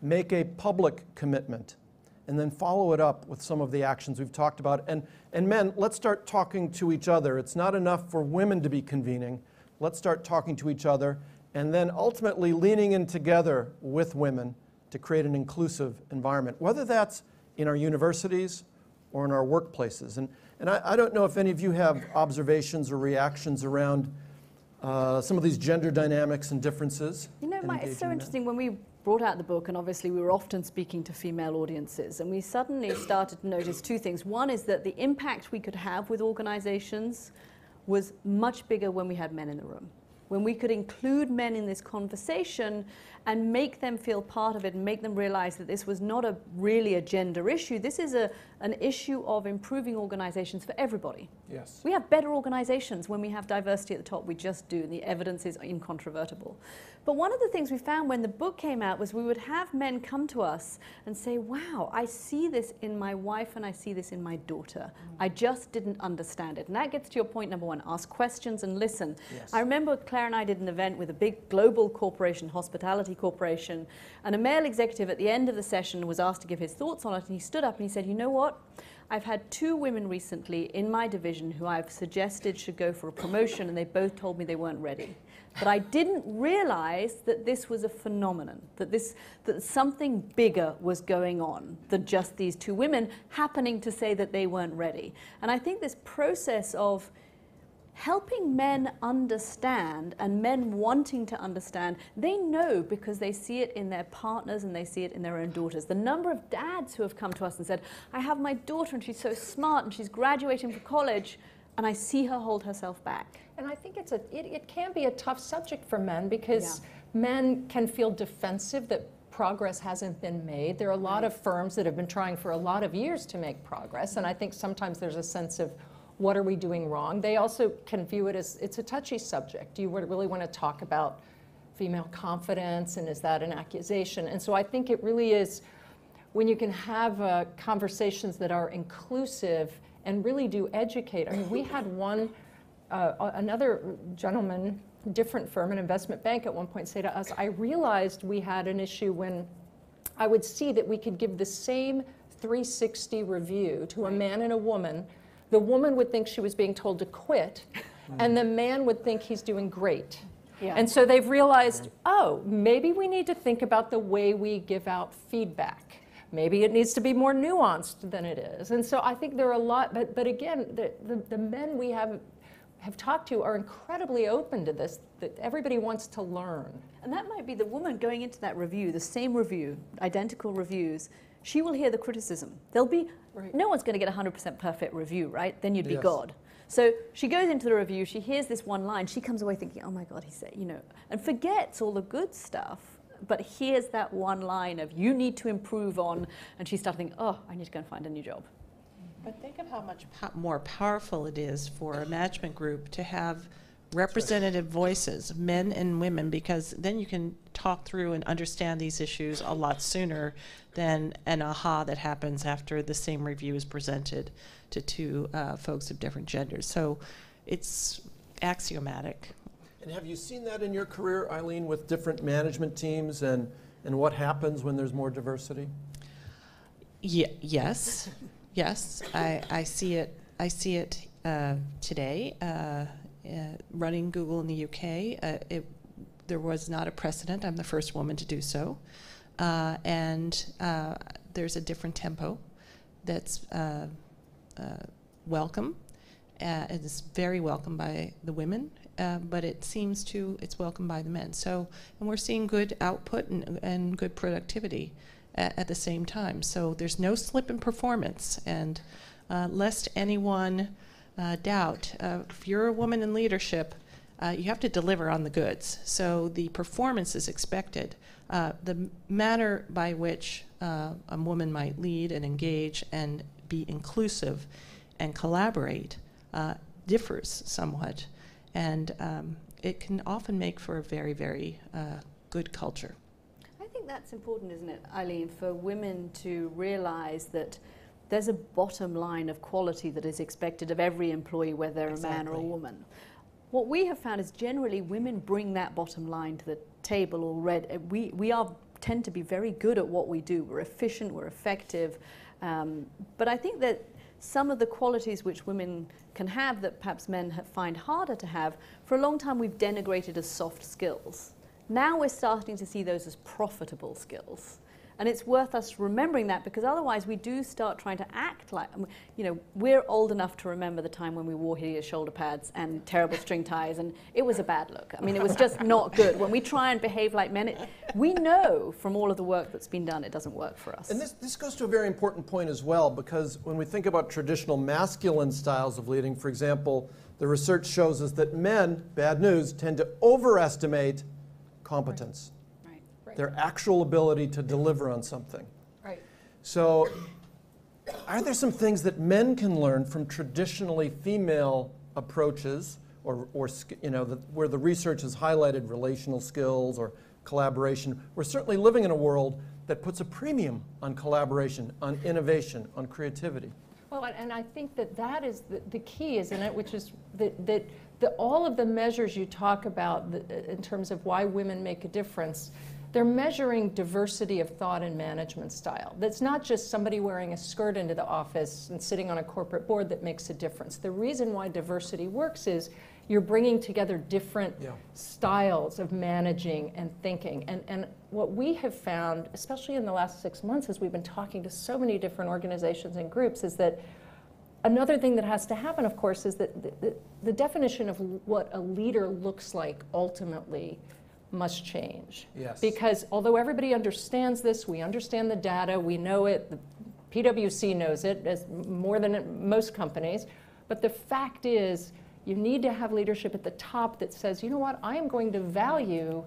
I: Make a public commitment, and then follow it up with some of the actions we've talked about. And men, let's start talking to each other. It's not enough for women to be convening. Let's start talking to each other, and then ultimately leaning in together with women to create an inclusive environment, whether that's in our universities or in our workplaces. And I don't know if any of you have observations or reactions around some of these gender dynamics and differences.
K: You know, Mike, it's so interesting when we brought out the book, and obviously we were often speaking to female audiences, and we suddenly started to notice two things. One is that the impact we could have with organizations was much bigger when we had men in the room. When we could include men in this conversation and make them feel part of it and make them realize that this was not really a gender issue. This is an issue of improving organizations for everybody.
I: Yes.
K: We have better organizations when we have diversity at the top. We just do, and the evidence is incontrovertible. But one of the things we found when the book came out was we would have men come to us and say, wow, I see this in my wife and I see this in my daughter. I just didn't understand it. And that gets to your point number one, ask questions and listen. Yes. I remember Claire and I did an event with a big global corporation, hospitality corporation, and a male executive at the end of the session was asked to give his thoughts on it, and he stood up and he said, you know what? I've had 2 women recently in my division who I've suggested should go for a promotion, and they both told me they weren't ready. But I didn't realize that this was a phenomenon, that something bigger was going on than just these 2 women happening to say that they weren't ready. And I think this process of helping men understand, and men wanting to understand, they know because they see it in their partners and they see it in their own daughters. The number of dads who have come to us and said, I have my daughter and she's so smart and she's graduating from college, and I see her hold herself back.
J: And I think it can be a tough subject for men, because men can feel defensive that progress hasn't been made. There are a lot of firms that have been trying for a lot of years to make progress, and I think sometimes there's a sense of, what are we doing wrong? They also can view it as, it's a touchy subject. Do you really want to talk about female confidence, and is that an accusation? And so I think it really is, when you can have conversations that are inclusive and really do educate. I mean, we had another gentleman, different firm, an investment bank, at one point say to us, I realized we had an issue when I would see that we could give the same 360 review to a man and a woman the woman would think she was being told to quit, and the man would think he's doing great.
K: Yeah.
J: And so they've realized, oh, maybe we need to think about the way we give out feedback. Maybe it needs to be more nuanced than it is. And so I think there are a lot, but again, the men we have talked to are incredibly open to this, that everybody wants to learn.
K: And that might be the woman going into that review, the same review, identical reviews, she will hear the criticism. There'll be, no one's going to get a 100% perfect review, right? Then you'd be God. So she goes into the review, she hears this one line, she comes away thinking, oh my God, he said, you know, and forgets all the good stuff, but hears that one line of, you need to improve on, and she starts thinking, oh, I need to go and find a new job.
M: But think of how much more powerful it is for a management group to have representative voices, men and women, because then you can talk through and understand these issues a lot sooner than an aha that happens after the same review is presented to two folks of different genders. So it's axiomatic.
I: And have you seen that in your career, Eileen, with different management teams and what happens when there's more diversity?
M: Yes. Yes, I see it. I see it today. Running Google in the UK, there was not a precedent. I'm the first woman to do so, and there's a different tempo that's welcome. It's very welcome by the women, but it seems it's welcomed by the men. So, and we're seeing good output and good productivity at the same time. So there's no slip in performance, and lest anyone doubt, if you're a woman in leadership, you have to deliver on the goods. So the performance is expected. The manner by which a woman might lead and engage and be inclusive and collaborate differs somewhat, and it can often make for a very, very good culture.
K: I think that's important, isn't it, Eileen, for women to realize that there's a bottom line of quality that is expected of every employee, whether they're a man or a woman. What we have found is generally women bring that bottom line to the table already. We tend to be very good at what we do. We're efficient, we're effective. But I think that some of the qualities which women can have that perhaps men find harder to have, for a long time we've denigrated as soft skills. Now we're starting to see those as profitable skills. And it's worth us remembering that, because otherwise we do start trying to act like, you know, we're old enough to remember the time when we wore hideous shoulder pads and terrible string ties, and it was a bad look. I mean, it was just not good. When we try and behave like men, we know from all of the work that's been done, it doesn't work for us.
I: And this goes to a very important point as well, because when we think about traditional masculine styles of leading, for example, the research shows us that men, bad news, tend to overestimate competence. Their actual ability to deliver on something.
J: Right.
I: So are there some things that men can learn from traditionally female approaches, or you know, where the research has highlighted relational skills or collaboration? We're certainly living in a world that puts a premium on collaboration, on innovation, on creativity.
J: Well, and I think that is the key, isn't it? Which is that all of the measures you talk about in terms of why women make a difference, they're measuring diversity of thought and management style. That's not just somebody wearing a skirt into the office and sitting on a corporate board that makes a difference. The reason why diversity works is you're bringing together different styles of managing and thinking. And what we have found, especially in the last 6 months, as we've been talking to so many different organizations and groups, is that another thing that has to happen, of course, is that the definition of what a leader looks like ultimately must change.
I: Yes.
J: Because although everybody understands this, we understand the data, we know it, the PwC knows it as more than most companies, but the fact is you need to have leadership at the top that says, you know what, I am going to value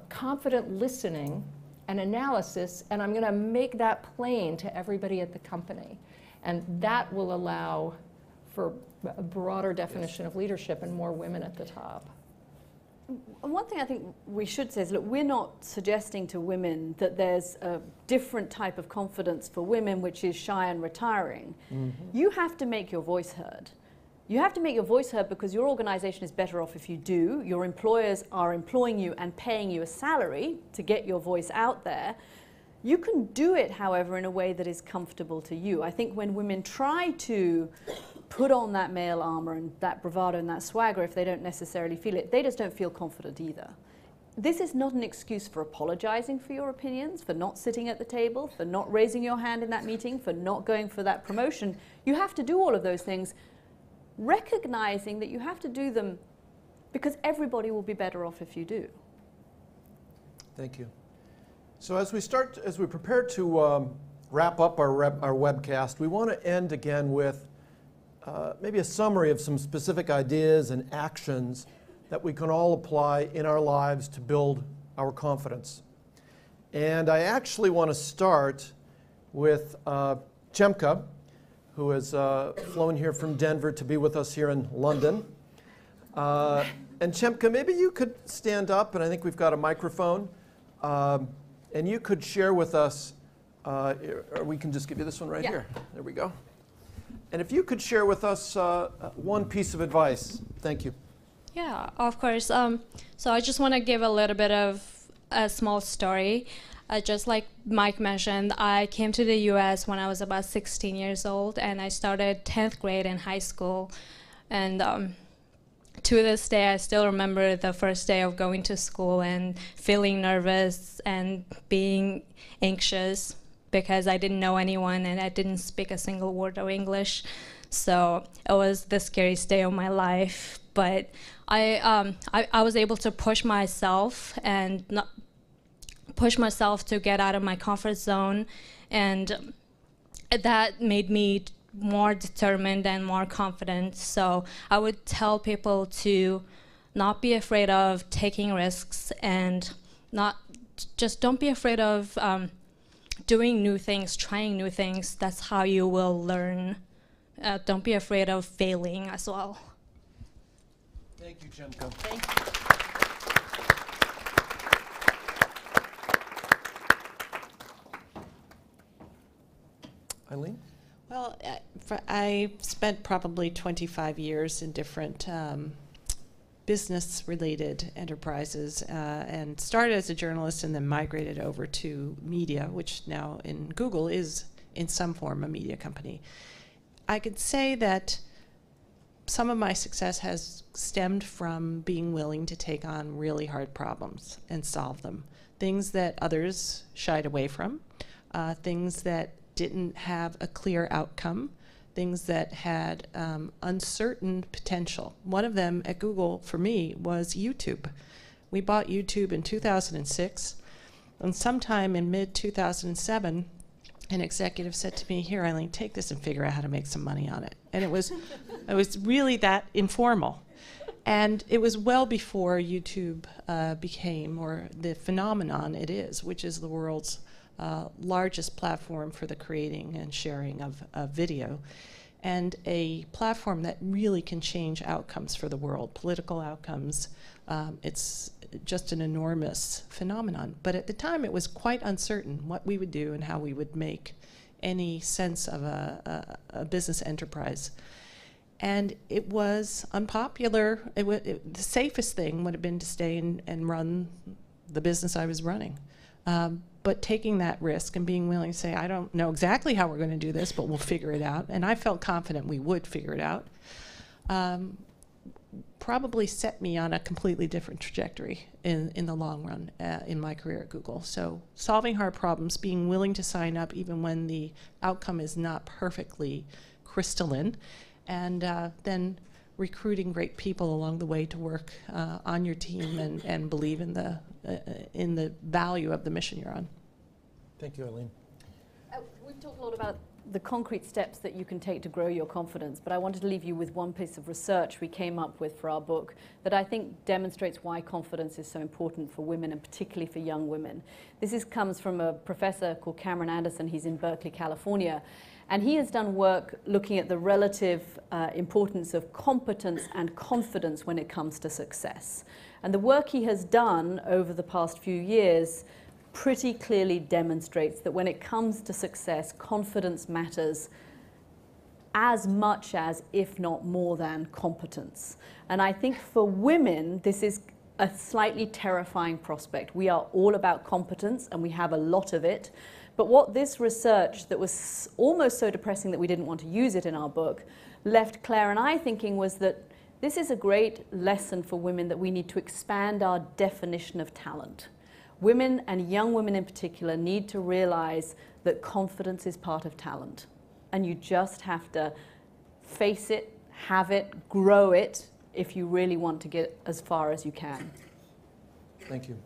J: confident listening and analysis, and I'm going to make that plain to everybody at the company. And that will allow for a broader definition of leadership and more women at the top.
K: And one thing I think we should say is, look, we're not suggesting to women that there's a different type of confidence for women which is shy and retiring. Mm-hmm. You have to make your voice heard. You have to make your voice heard because your organization is better off if you do. Your employers are employing you and paying you a salary to get your voice out there. You can do it, however, in a way that is comfortable to you. I think when women try to put on that male armor and that bravado and that swagger if they don't necessarily feel it. They just don't feel confident either. This is not an excuse for apologizing for your opinions, for not sitting at the table, for not raising your hand in that meeting, for not going for that promotion. You have to do all of those things, recognizing that you have to do them because everybody will be better off if you do.
I: Thank you. So as we prepare to wrap up our webcast, we want to end again with maybe a summary of some specific ideas and actions that we can all apply in our lives to build our confidence. And I actually want to start with Chemka, who has flown here from Denver to be with us here in London. And Chemka, maybe you could stand up, and I think we've got a microphone, and you could share with us, or we can just give you this one right here. There we go. And if you could share with us one piece of advice. Thank you.
N: Yeah, of course. So I just want to give a little bit of a small story. Just like Mike mentioned, I came to the US when I was about 16 years old, and I started 10th grade in high school. And to this day, I still remember the first day of going to school and feeling nervous and being anxious because I didn't know anyone and I didn't speak a single word of English. So it was the scariest day of my life. But I was able to push myself and not push myself to get out of my comfort zone, and that made me more determined and more confident. So I would tell people to not be afraid of taking risks and don't be afraid of doing new things, trying new things. That's how you will learn. Don't be afraid of failing as well.
I: Thank you, Chemka.
N: Thank you.
I: Eileen?
M: Well, I spent probably 25 years in different business-related enterprises and started as a journalist and then migrated over to media, which now in Google is in some form a media company. I could say that some of my success has stemmed from being willing to take on really hard problems and solve them. Things that others shied away from, things that didn't have a clear outcome, things that had uncertain potential. One of them at Google for me was YouTube. We bought YouTube in 2006, and sometime in mid-2007, an executive said to me, "Here, Eileen, take this and figure out how to make some money on it." And it was really that informal. And it was well before YouTube became, or the phenomenon it is, which is the world's largest platform for the creating and sharing of video, and a platform that really can change outcomes for the world, political outcomes. It's just an enormous phenomenon. But at the time, it was quite uncertain what we would do and how we would make any sense of a business enterprise. And it was unpopular. The safest thing would have been to stay and run the business I was running. But taking that risk and being willing to say, I don't know exactly how we're going to do this, but we'll figure it out. And I felt confident we would figure it out. Probably set me on a completely different trajectory in the long run in my career at Google. So solving hard problems, being willing to sign up even when the outcome is not perfectly crystalline, and then recruiting great people along the way to work on your team and believe in the value of the mission you're on.
I: Thank you, Eileen.
K: We've talked a lot about the concrete steps that you can take to grow your confidence, but I wanted to leave you with one piece of research we came up with for our book that I think demonstrates why confidence is so important for women, and particularly for young women. This comes from a professor called Cameron Anderson. He's in Berkeley, California. And he has done work looking at the relative importance of competence and confidence when it comes to success. And the work he has done over the past few years pretty clearly demonstrates that when it comes to success, confidence matters as much as, if not more than, competence. And I think for women, this is a slightly terrifying prospect. We are all about competence, and we have a lot of it. But what this research, that was almost so depressing that we didn't want to use it in our book, left Claire and I thinking was that this is a great lesson for women, that we need to expand our definition of talent. Women, and young women in particular, need to realize that confidence is part of talent. And you just have to face it, have it, grow it, if you really want to get as far as you can.
I: Thank you.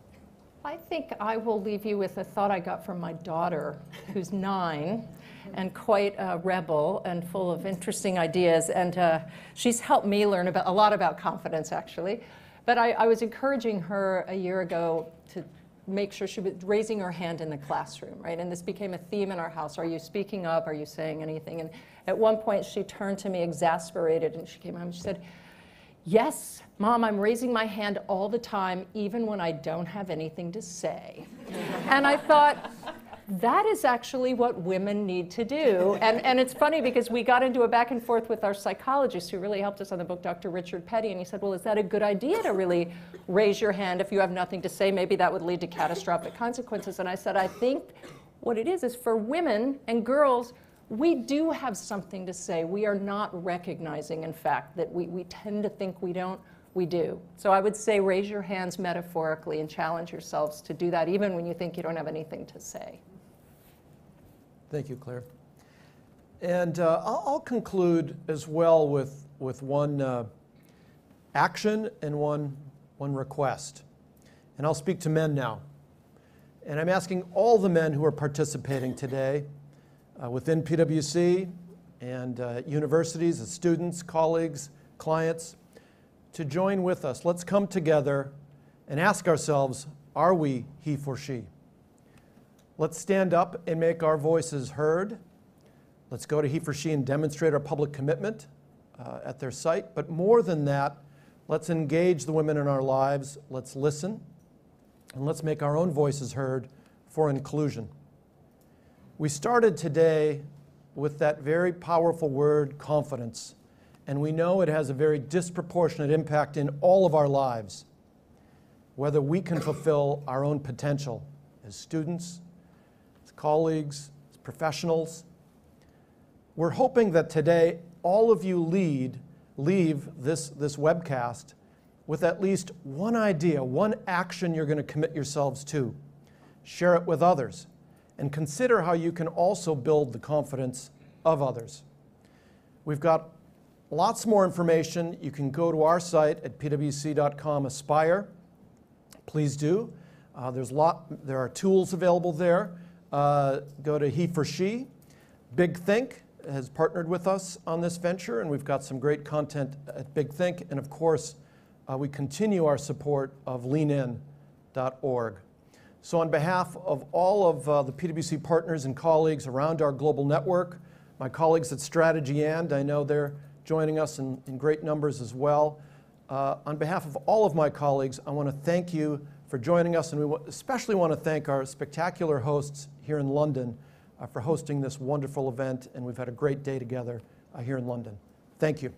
J: I think I will leave you with a thought I got from my daughter, who's 9 and quite a rebel and full of interesting ideas. And she's helped me learn a lot about confidence, actually. But I was encouraging her a year ago to make sure she was raising her hand in the classroom, right? And this became a theme in our house. Are you speaking up? Are you saying anything? And at one point, she turned to me exasperated, and she came home and she said, "Yes, Mom, I'm raising my hand all the time, even when I don't have anything to say." And I thought, that is actually what women need to do. And it's funny because we got into a back and forth with our psychologist who really helped us on the book, Dr. Richard Petty, and he said, well, is that a good idea to really raise your hand if you have nothing to say? Maybe that would lead to catastrophic consequences. And I said, I think what it is for women and girls, we do have something to say. We are not recognizing, in fact, that we tend to think we don't. We do. So I would say raise your hands metaphorically and challenge yourselves to do that, even when you think you don't have anything to say.
I: Thank you, Claire. And I'll conclude as well with one action and one request. And I'll speak to men now. And I'm asking all the men who are participating today within PwC and universities, as students, colleagues, clients, to join with us. Let's come together and ask ourselves, are we he for she? Let's stand up and make our voices heard. Let's go to he for she and demonstrate our public commitment at their site. But more than that, let's engage the women in our lives. Let's listen. And let's make our own voices heard for inclusion. We started today with that very powerful word, confidence. And we know it has a very disproportionate impact in all of our lives, whether we can fulfill our own potential as students, as colleagues, as professionals. We're hoping that today all of you leave this webcast with at least one idea, one action you're going to commit yourselves to. Share it with others, and consider how you can also build the confidence of others. We've got lots more information. You can go to our site at pwc.com/aspire. Please do. There are tools available there. Go to he for she. Big Think has partnered with us on this venture, and we've got some great content at Big Think. And of course, we continue our support of leanin.org. So on behalf of all of the PwC partners and colleagues around our global network, my colleagues at Strategy and, I know they're joining us in great numbers as well. On behalf of all of my colleagues, I want to thank you for joining us, and we especially want to thank our spectacular hosts here in London for hosting this wonderful event, and we've had a great day together here in London. Thank you.